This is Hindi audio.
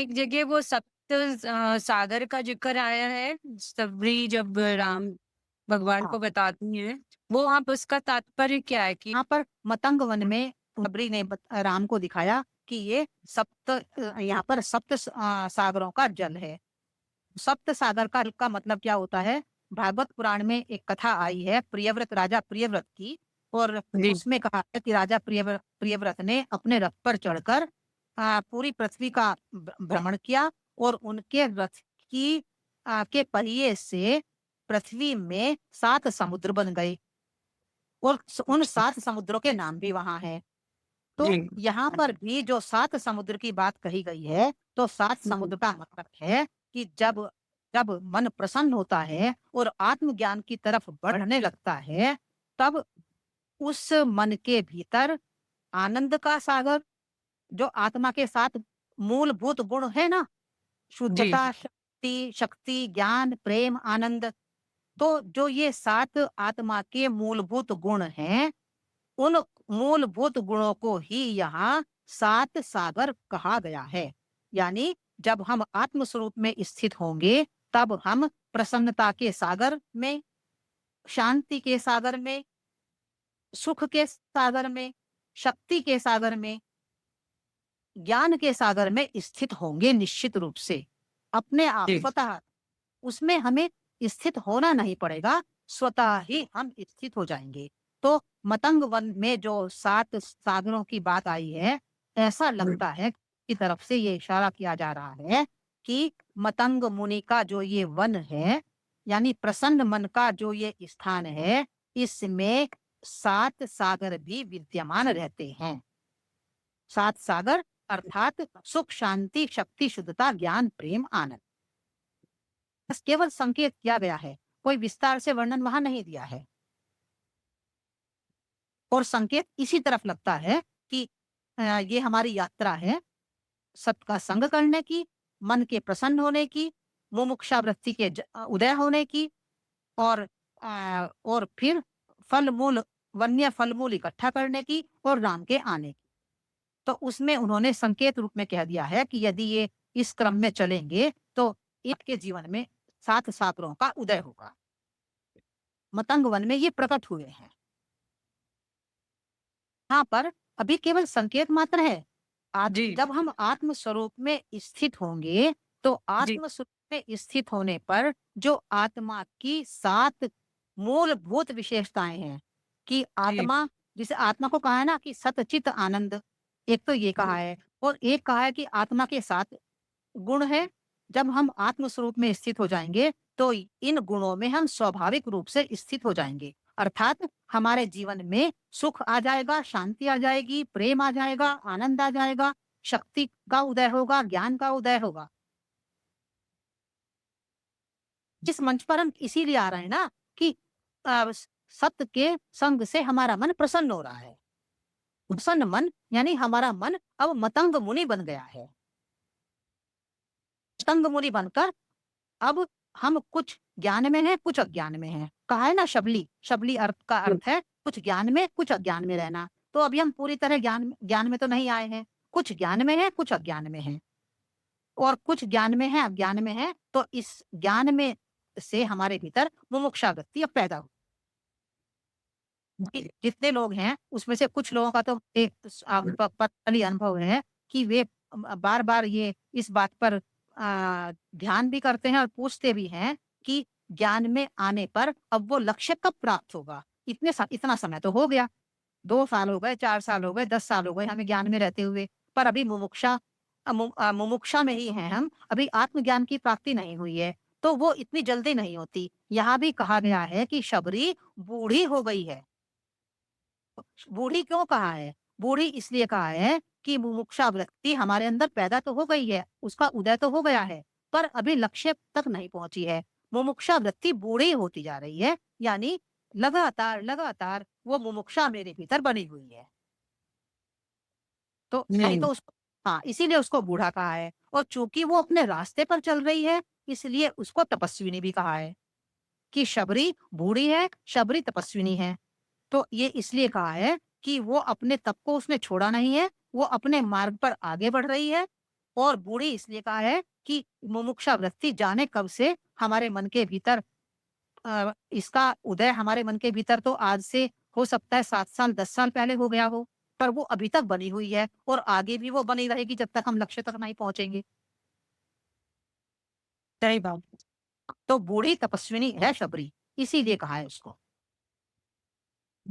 एक जगह वो सागर का जिक्र आया है, सबरी जब राम भगवान हाँ, को बताती हैं, वो वहाँ पे उसका तात्पर्य क्या है कि यहाँ पर मतंग वन में सबरी ने राम को दिखाया कि ये यहाँ पर सागरों का जल है। सप्त सागर का मतलब क्या होता है? भागवत पुराण में एक कथा आई है प्रियव्रत राजा प्रियव्रत की। और जी, उसमें कहा है कि राजा प्रियव्रत ने अपने रथ पर चढ़कर पूरी पृथ्वी का भ्रमण किया और उनके रथ की के पहिए से पृथ्वी में 7 समुद्र बन गए और उन अच्छा, 7 समुद्रों के नाम भी वहां हैं। तो जी, यहाँ पर भी जो 7 समुद्र की बात कही गई है, तो 7 जी, समुद्र का मतलब है कि जब जब मन प्रसन्न होता है और आत्मज्ञान की तरफ बढ़ने लगता है, तब उस मन के भीतर आनंद का सागर, जो आत्मा के साथ मूलभूत गुण है ना, जी, शुद्धता, शक्ति, ज्ञान, प्रेम, आनंद, तो जो ये 7 आत्मा के मूलभूत गुण हैं, उन मूलभूत गुणों को ही यहाँ 7 सागर कहा गया है। यानी जब हम आत्म स्वरूप में स्थित होंगे, तब हम प्रसन्नता के सागर में, शांति के सागर में, सुख के सागर में, शक्ति के सागर में, ज्ञान के सागर में स्थित होंगे निश्चित रूप से। अपने आप जी, स्वतः उसमें हमें स्थित होना नहीं पड़ेगा, स्वतः ही हम स्थित हो जाएँगे। तो मतंग वन में जो 7 सागरों की बात आई है, ऐसा लगता है की तरफ से ये इशारा किया जा रहा है कि मतंग मुनि का जो ये वन है, यानी प्रसन्न मन का जो ये स्थान है, इसमें 7 सागर भी विद्यमान रहते हैं। 7 सागर अर्थात सुख, शांति, शक्ति, शुद्धता, ज्ञान, प्रेम, आनंद। बस केवल संकेत किया गया है, कोई विस्तार से वर्णन वहां नहीं दिया है। और संकेत इसी तरफ लगता है कि ये हमारी यात्रा है सबका संग करने की, मन के प्रसन्न होने की, मुमुक्षा वृत्ति के उदय होने की, और और फिर फल मूल वन्य फल मूल इकट्ठा करने की और राम के आने की। तो उसमें उन्होंने संकेत रूप में कह दिया है कि यदि ये इस क्रम में चलेंगे, तो इनके जीवन में 7 सागरों का उदय होगा। मतंग वन में ये प्रकट हुए हैं। यहाँ पर अभी केवल संकेत मात्र है। जी, जब हम आत्म स्वरूप में स्थित होंगे, तो जी, आत्म स्वरूप में स्थित होने पर जो आत्मा की 7 मूलभूत विशेषताएं हैं कि जी, आत्मा, जिसे आत्मा को कहा है ना कि सतचित आनंद, एक तो ये कहा है, और एक कहा है कि आत्मा के 7 गुण है। जब हम आत्म स्वरूप में स्थित हो जाएंगे, तो इन गुणों में हम स्वाभाविक रूप से स्थित हो जाएंगे। अर्थात हमारे जीवन में सुख आ जाएगा, शांति आ जाएगी, प्रेम आ जाएगा, आनंद आ जाएगा, शक्ति का उदय होगा, ज्ञान का उदय होगा। जिस मंच पर हम इसीलिए आ रहे हैं ना कि सत्य के संग से हमारा मन प्रसन्न हो रहा है। प्रसन्न मन यानी हमारा मन अब मतंग मुनि बन गया है। मतंग मुनि बनकर अब हम कुछ ज्ञान में हैं, कुछ अज्ञान में हैं। कहा है ना शबली, शबली अर्थ का अर्थ है कुछ ज्ञान में, कुछ अज्ञान में रहना। तो अभी हम पूरी तरह ज्ञान ज्ञान में तो नहीं आए हैं। कुछ ज्ञान में हैं, कुछ अज्ञान में हैं, और कुछ ज्ञान में हैं, अज्ञान में हैं। तो इस ज्ञान में से हमारे भीतर मुमुक्षा वृत्ति अब पैदा हुई। जितने लोग हैं, उसमें से कुछ लोगों का तो एक पर्सनली अनुभव है कि वे बार-बार ये इस बात पर ध्यान भी करते हैं और पूछते भी हैं कि ज्ञान में आने पर अब वो लक्ष्य कब प्राप्त होगा? इतना समय तो हो गया, 2 साल हो गए, 4 साल हो गए, 10 साल हो गए हमें ज्ञान में रहते हुए, पर अभी मुमुक्षा में ही हैं हम, अभी आत्मज्ञान की प्राप्ति नहीं हुई है, तो वो इतनी जल्दी नहीं होती। यहाँ भी कहा गया है कि शबरी बूढ़ी हो गई है। बूढ़ी क्यों कहा है? बूढ़ी इसलिए कहा है कि मुमुक्षा वृत्ति हमारे अंदर पैदा तो हो गई है, उसका उदय तो हो गया है, पर अभी लक्ष्य तक नहीं पहुंची है। मुमुक्षा वृत्ति बूढ़ी होती जा रही है, यानी लगातार लगातार वो मुमुक्षा मेरे भीतर बनी हुई है। तो नहीं नहीं, तो उसको, हाँ, इसीलिए उसको बूढ़ा कहा है। और चूंकि वो अपने रास्ते पर चल रही है, इसलिए उसको तपस्विनी भी कहा है कि शबरी बूढ़ी है, शबरी तपस्विनी है। तो ये इसलिए कहा है कि वो अपने तप को उसने छोड़ा नहीं है, वो अपने मार्ग पर आगे बढ़ रही है, और बूढ़ी इसलिए कहा है कि मुमुक्षा वृत्ति जाने कब से हमारे मन के भीतर इसका उदय हमारे मन के भीतर तो आज से हो सकता है 7 साल 10 साल पहले हो गया हो, पर वो अभी तक बनी हुई है और आगे भी वो बनी रहेगी जब तक हम लक्ष्य तक नहीं पहुँचेंगे। सही बात। तो बूढ़ी तपस्विनी है शबरी, इसीलिए कहा है उसको।